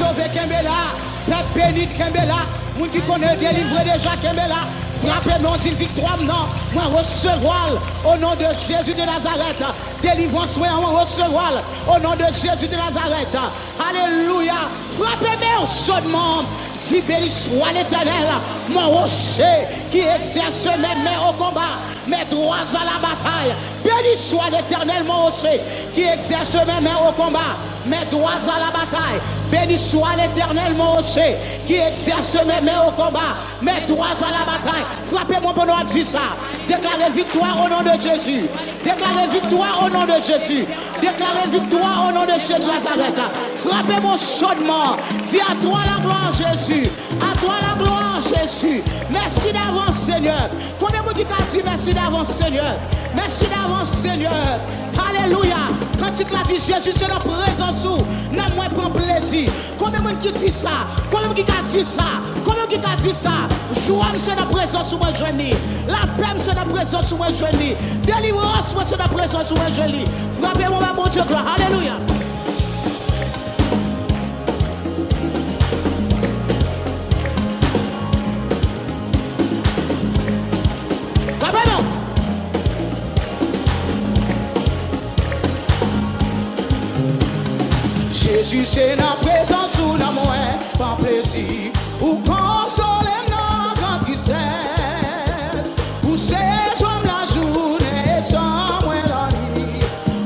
sauvé Kembela, peuple béni Kembela, moun qui connaît délivré déjà Kembela. Frappez-moi, dit victoire, non. Moi, recevoir au nom de Jésus de Nazareth. Délivrance, moi, recevoir au nom de Jésus de Nazareth. Alléluia. Frappez-moi chaudement. Si béni soit l'Éternel, mon rocher qui exerce mes mains au combat, mes droits à la bataille. Béni soit l'Éternel, mon rocher qui exerce mes mains au combat, mes droits à la bataille. Béni soit l'Éternel, mon rocher qui exerce mes mains au combat, mes droits à la bataille. Frappez-moi pour nous dire ça. Déclarez victoire au nom de Jésus. Déclarez victoire au nom de Jésus. Déclarez victoire au nom de Jésus Nazareth. Frappez-moi chaudement. Dis à toi la gloire, Jésus. À toi la gloire, Jésus. Merci d'avance, Seigneur. Combien de gens qui dit merci d'avance, Seigneur? Merci d'avance, Seigneur. Alléluia. Quand tu l'as dit, Jésus, c'est notre présence où nous prend plaisir. Combien de gens qui dit ça? Combien de gens qui dit ça? Combien de gens qui dit ça? Joie, c'est notre présence où moi je lis. La paix, c'est notre présence où moi je lis. Délivrance, c'est notre présence où moi je lis. Frappez-moi, mon Dieu, gloire. Alléluia. Frappez-moi. Jésus, c'est notre présence où nous moins par plaisir. Ou consoler nos grandes tristesses. Ou ces hommes la journée sans moins la nuit.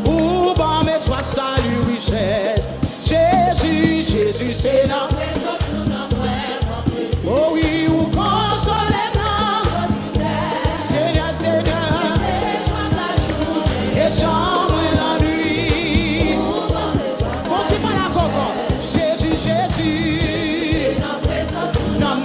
Ou bon mais soit salut richesse. Jésus, Jésus, c'est notre présence où nous moins par plaisir. Oh oui, ou consoler nos grandes tristesses. Seigneur, Seigneur. Ces hommes la journée et sans Jésus, Jésus, non,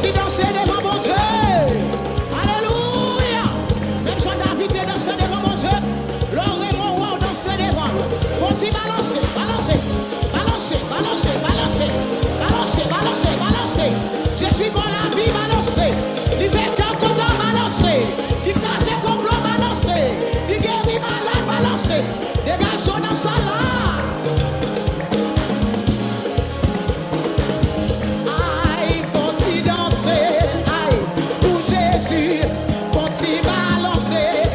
Faut-il danser devant mon Dieu? Alléluia. Même Jean-David est dansé devant mon Dieu. L'or et mon roi dansé devant. Faut-il balancer, balancer, balancer, balancer, balancer, balancer, balancer, balancer. Jésus pour la vie, balancer. Il fait qu'un content, balancer. Il casse un complot, balancer. Il guérit malade, balancer. Des garçons dans sa là. Faut-il balancer,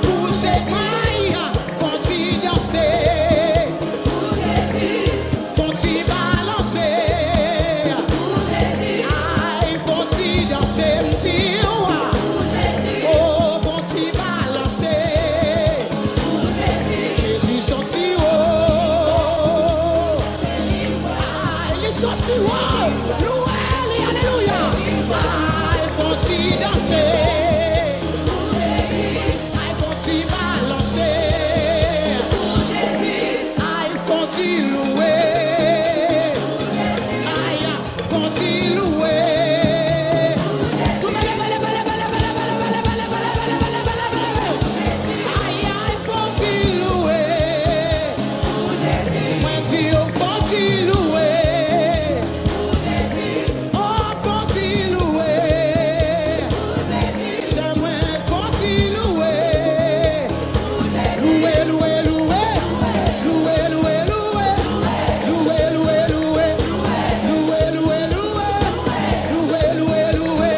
bouger maille, faut-il danser, faut-il balancer, faut-il danser, oh, faut-il balancer, Jésus sont si haut, il est si haut, louez, alléluia, faut-il danser. Faut-il balancer? Aïe, faut-il louer? Aïe, faut-il louer? Aïe, aïe, faut-il louer? Moi, Dieu, faut-il louer? Oh, faut-il louer? C'est moi, faut-il louer? Louer, louer, louer, louer, louer, louer, louer, louer, louer, louer, louer, louer, louer, louer, louer, louer, louer,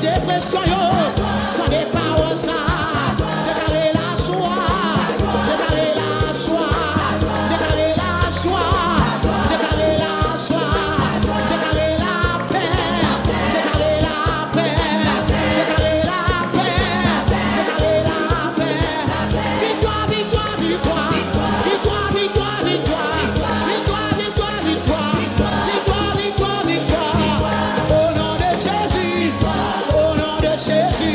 dépression, tendez parole ça, déclarez la joie, déclarez la joie, déclarez la joie, déclarez la joie, déclarez la paix, déclarez la paix, déclarez la paix, déclarez la paix. Victoire, victoire, victoire, victoire, victoire, victoire, victoire, victoire, victoire, victoire, victoire, victoire. Au nom de Jésus, au nom de Jésus.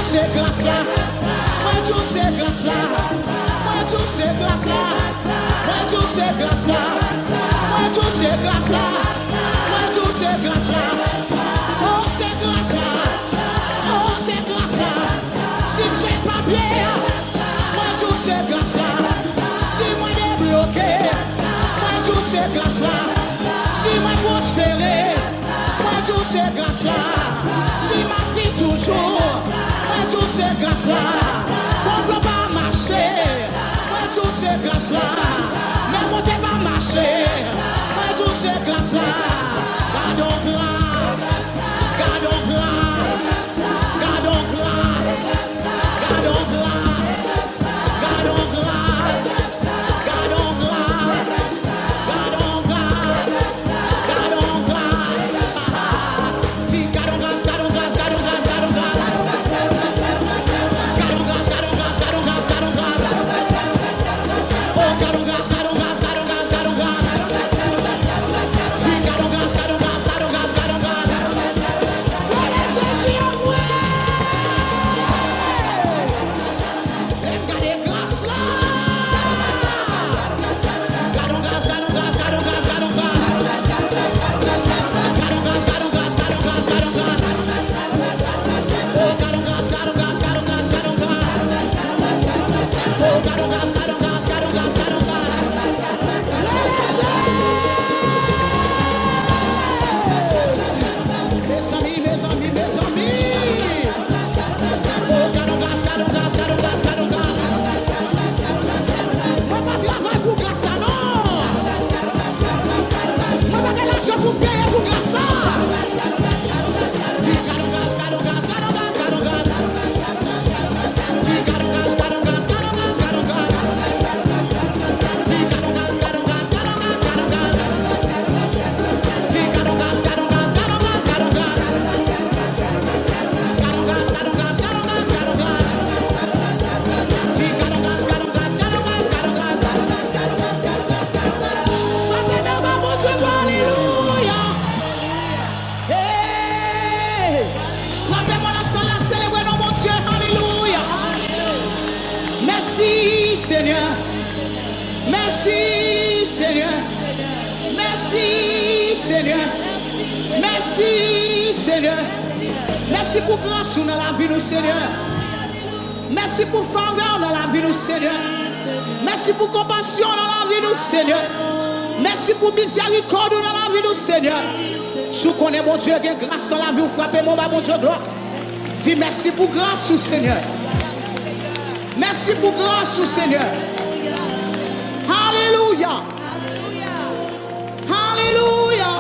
c'est grâce là. Moi tout c'est grâce là. Moi tout c'est grâce là. Moi tout c'est grâce là. Moi tout c'est grâce là. Moi tout c'est grâce là. Oh c'est grâce là. Oh c'est grâce là. Si tu es pas bien, moi tout c'est grâce là. Si moi débloqué, moi tout c'est grâce là. Si moi prospéré, moi tout c'est grâce là. Si ma vie toujours, moi tout c'est grâce là. Qu'on peut pas marcher, moi tout c'est grâce là. Mais on peut pas marcher, moi tout c'est grâce là. Gardons grâce, gardons grâce, gardons grâce, gardons grâce, gardons grâce, gardons grâce, gardons grâce, gardons grâce. Si gardons grâce, gardons grâce, gardons grâce, gardons grâce. Gardons grâce, gardons grâce, gardons grâce, gardons grâce. Oh gardons grâce, gardons grâce, gardons grâce, gardons grâce. Si gardons grâce, gardons grâce, gardons grâce, gardons grâce. Allez, Jésus en moi. Aime garder grâce là. Gardons grâce, gardons grâce, gardons grâce, gardons grâce. Gardons grâce, gardons grâce, gardons grâce, gardons grâce. Oh gardons grâce, gardons grâce, gardons grâce, gardons grâce. Oh gardons grâce, gardons grâce, gardons grâce, gardons grâce. Mes amis, mes amis, mes amis. Oh gardons grâce, gardons grâce, gardons grâce, gardons grâce. Moi pas travail pour grâce ça non. Moi pas l'argent pour payer pour grâce ça. Dis gardons grâce, gardons grâce, gardons grâce, gardons grâce. Dis gardons grâce, gardons grâce, gardons grâce, gardons grâce. Dis gardons grâce, gardons grâce, gardons grâce, gardons grâce. Dis gardons grâce, gardons grâce, gardons grâce, gardons grâce. Gardons grâce, gardons grâce, gardons grâce, gardons grâce. Dis gardons grâce, gardons grâce, gardons grâce, gardons grâce. Papa, mon Dieu, alléluia. Hey, frappez-moi dans ça, la célébrer dans mon Dieu, alléluia. Merci Seigneur, merci Seigneur, merci Seigneur, merci Seigneur, merci pour grâce dans la vie nous Seigneur, merci pour faveur dans la vie nous Seigneur, merci pour compassion dans la vie nous Seigneur, merci pour miséricorde dans la vie nous Seigneur. Si qu'on est mon Dieu, que grâce dans la vie, vous frappez mon Dieu gloire. Dis merci pour grâce, Seigneur. Merci pour grâce, Seigneur. Alléluia. Alléluia.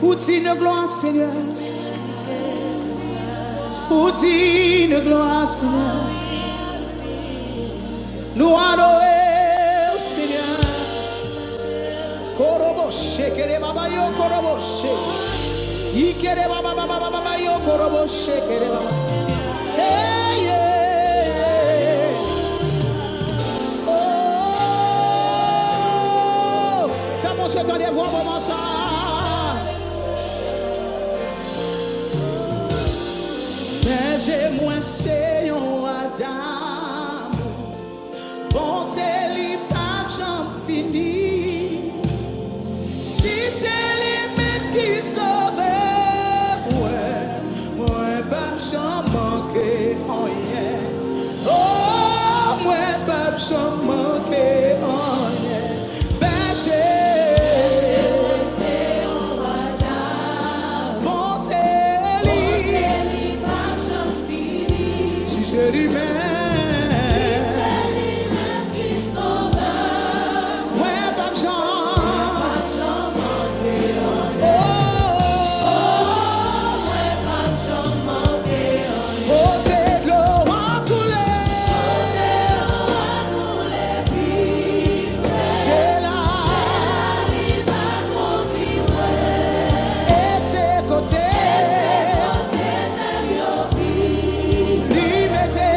Pour dire gloire, Seigneur. Pour dire gloire, Seigneur. Nous adorons, Seigneur. Koroboshe, kere baba yo koroboshe. Ikere baba baba baba yo koroboshe, kere baba. Hey yeah. Oh, ça mon Dieu, t'en voir comment ça. Mais j'ai moins c'est un Adam. Bonté li pas j'en fini. Si c'est les mêmes qui sauvent, moi pas j'en manquer rien. Oh, moi pas j'en manquer rien. Ben j'ai bonté li pas j'en fini. Si c'est les mêmes. Liberté.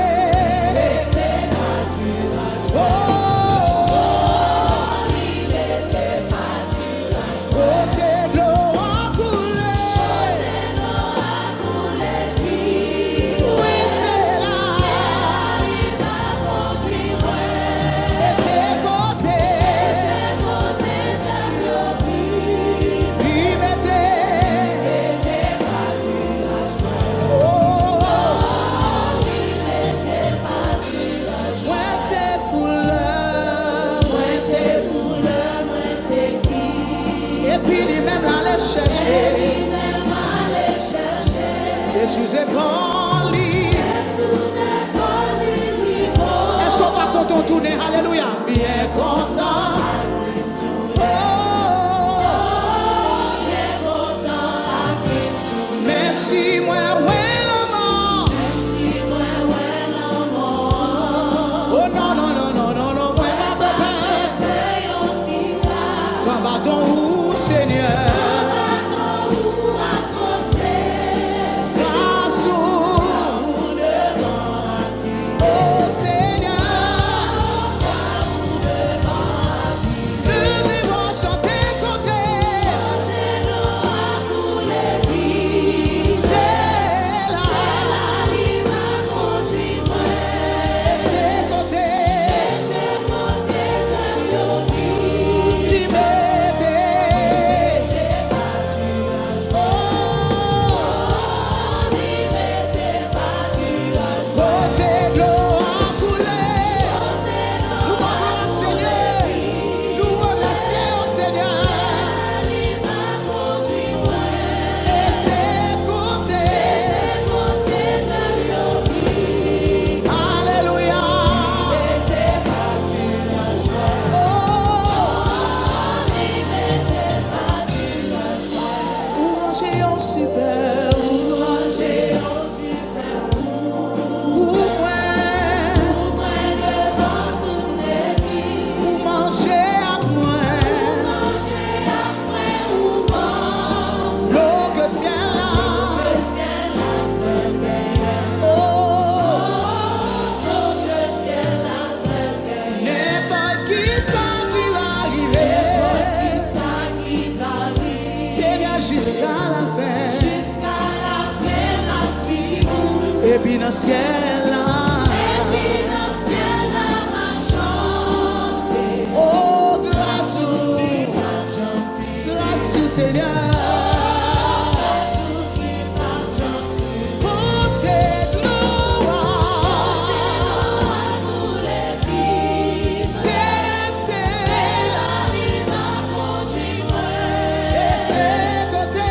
Et sous épaules. Est-ce qu'on va content tourner? Alléluia. Bien content. Même si moi, oh non, non, non, non, non, non, moi, bâton où, Seigneur. Et puis dans le ciel m'a chanté. Oh, grâce Seigneur. Pour tes gloires, c'est la vie m'a conduit. Et c'est côté,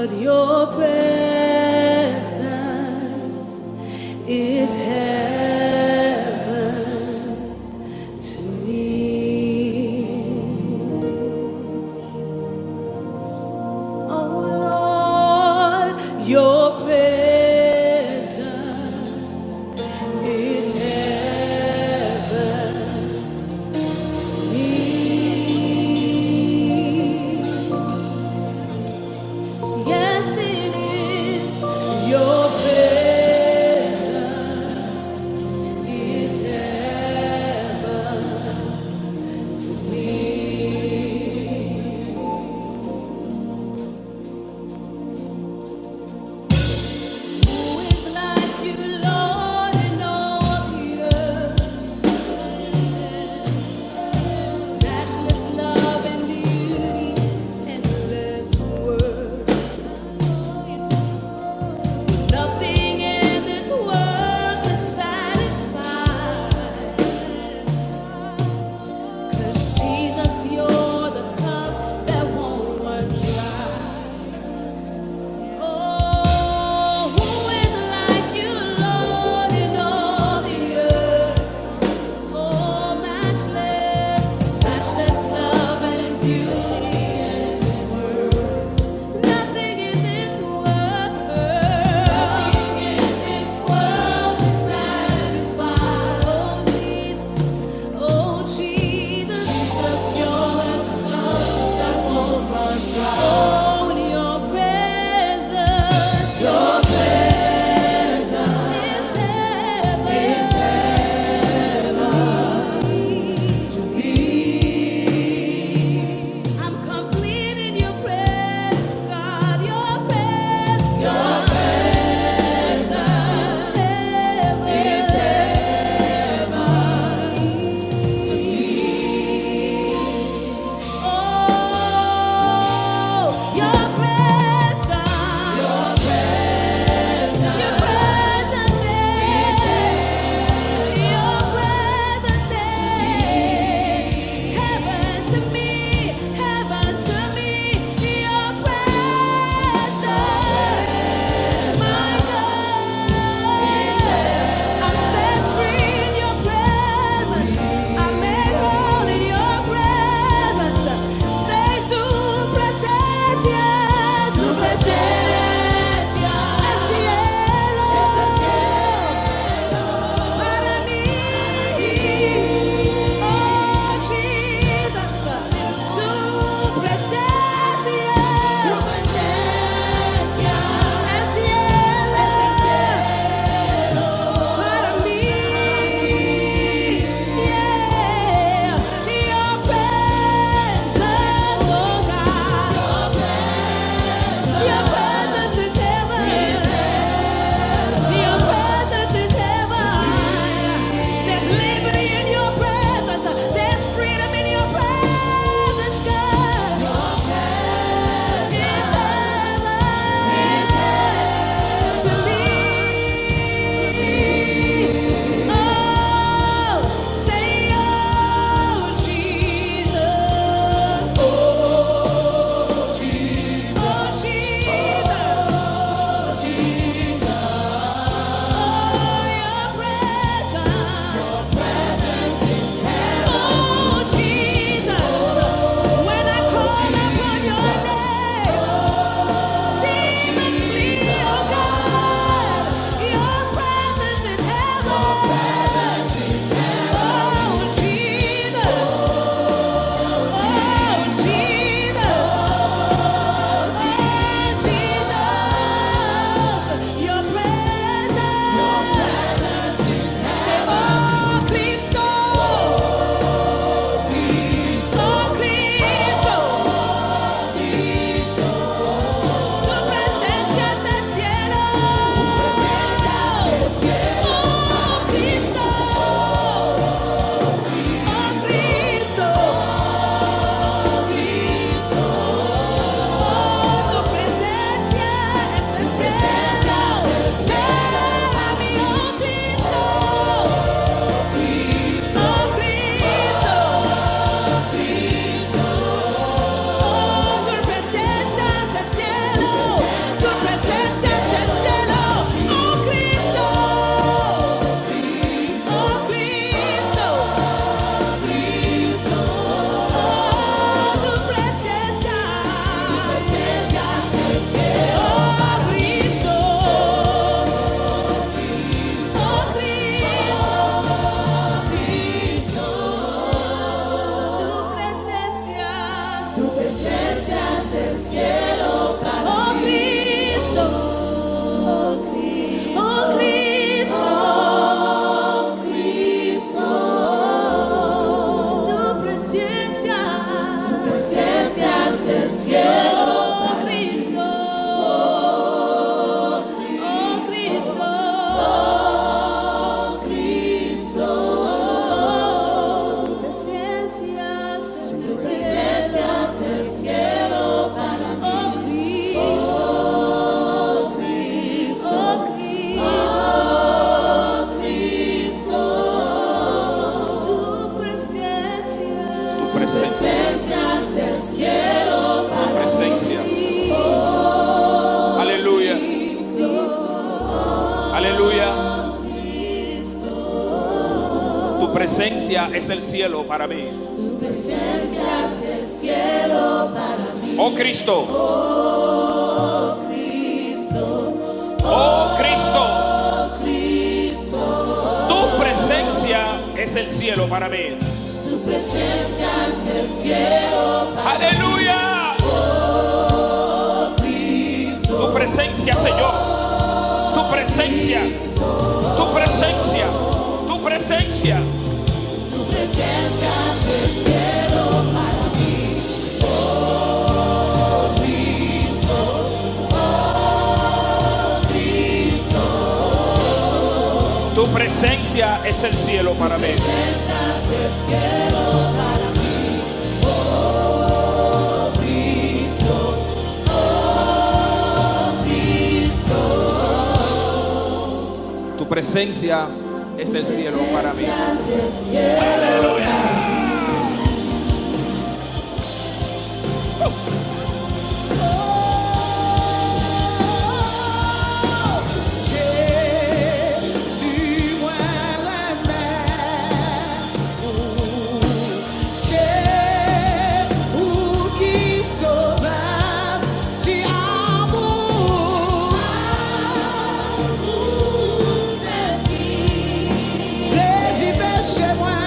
Lord, your presence is heaven to me. Oh Lord, your presence is heaven to me. Yes, it is. cielo para Cristo, oh Cristo, tu presencia es el cielo para Cristo, oh Cristo, tu presencia es el cielo para mí, oh Cristo, tu presencia es el cielo para Presencia. Aleluya. Aleluya. Tu presencia es el cielo para mí. tu presencia es el cielo para mí, Oh Cristo. oh Cristo, Oh Cristo. Cristo, Tu presencia es el cielo para mí. tu presencia es el cielo para Aleluya. Tu presencia, Señor. Tu presencia. Tu presencia. Tu presencia. tu presencia es el cielo para mí, oh Cristo, Tu presencia es el cielo para mí. presencia es el cielo para mí, oh Cristo, Tu presencia es el cielo para mí. es el cielo. Jésus, moi, c'est où qui sauve, tu amour, plaisir chez moi,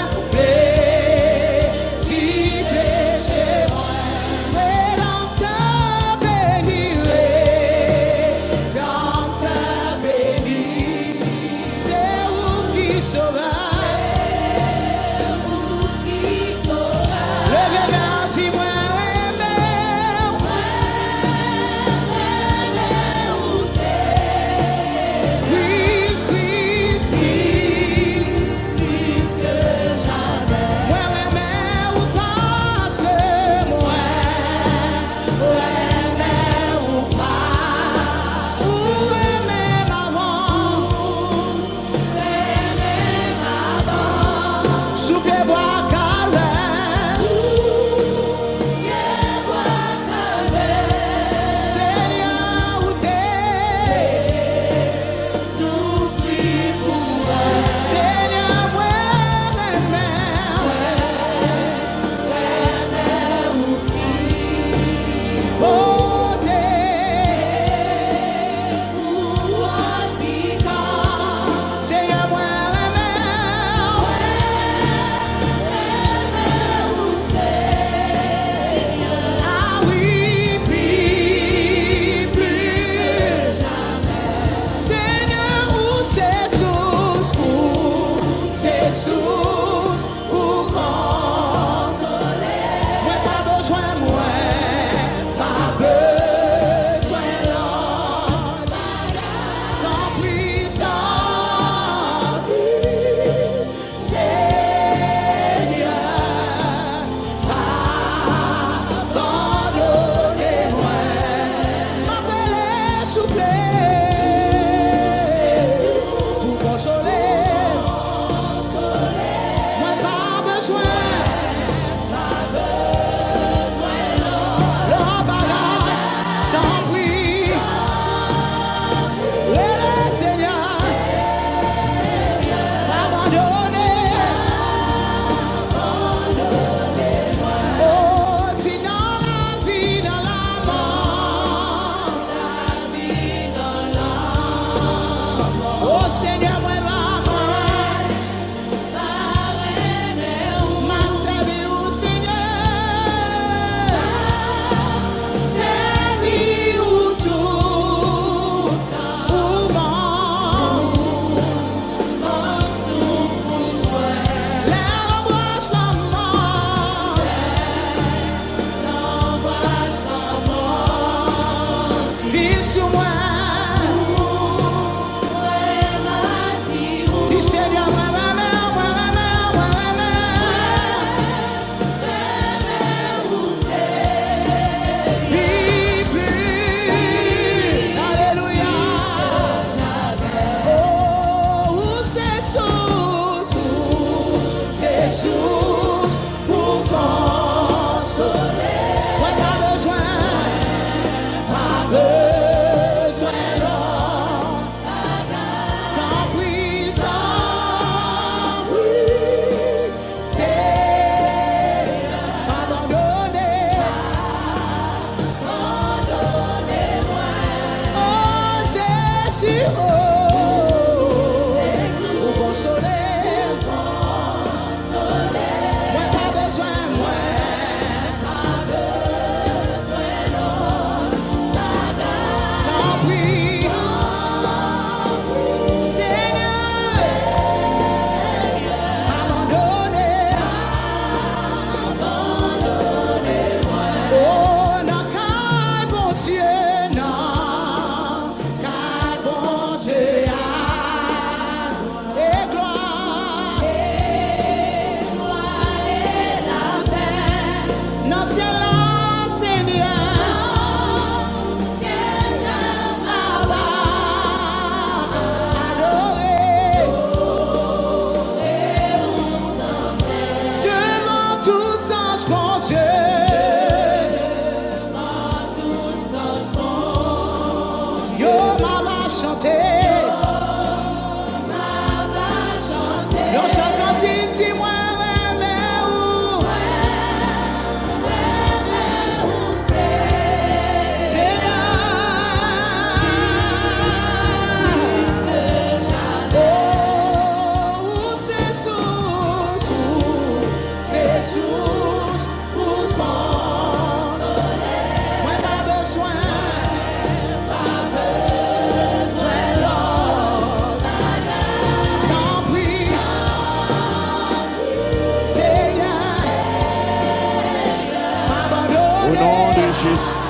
Jesus.